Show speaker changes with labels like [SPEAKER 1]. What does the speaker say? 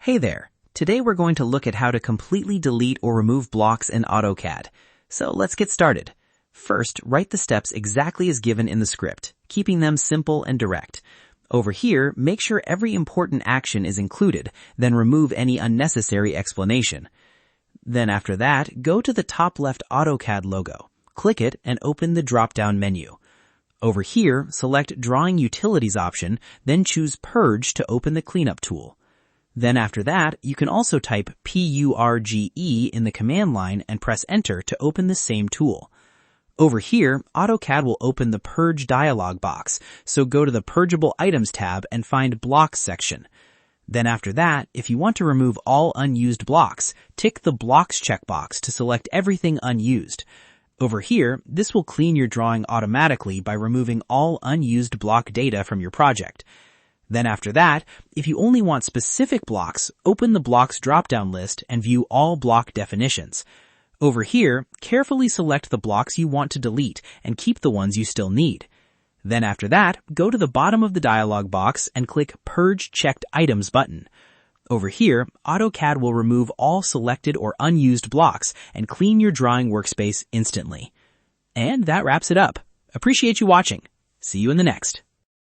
[SPEAKER 1] Hey there. Today we're going to look at how to completely delete or remove blocks in AutoCAD. So let's get started. First, write the steps exactly as given in the script, keeping them simple and direct. Over here, make sure every important action is included, then remove any unnecessary explanation. Then after that, go to the top left AutoCAD logo. Click it and open the drop-down menu. Over here, select Drawing Utilities option, then choose Purge to open the cleanup tool. Then after that, you can also type PURGE in the command line and press Enter to open the same tool. Over here, AutoCAD will open the Purge dialog box, so go to the Purgeable Items tab and find Blocks section. Then after that, if you want to remove all unused blocks, tick the Blocks checkbox to select everything unused. Over here, this will clean your drawing automatically by removing all unused block data from your project. Then after that, if you only want specific blocks, open the Blocks drop-down list and view all block definitions. Over here, carefully select the blocks you want to delete and keep the ones you still need. Then after that, go to the bottom of the dialog box and click Purge Checked Items button. Over here, AutoCAD will remove all selected or unused blocks and clean your drawing workspace instantly. And that wraps it up. Appreciate you watching. See you in the next.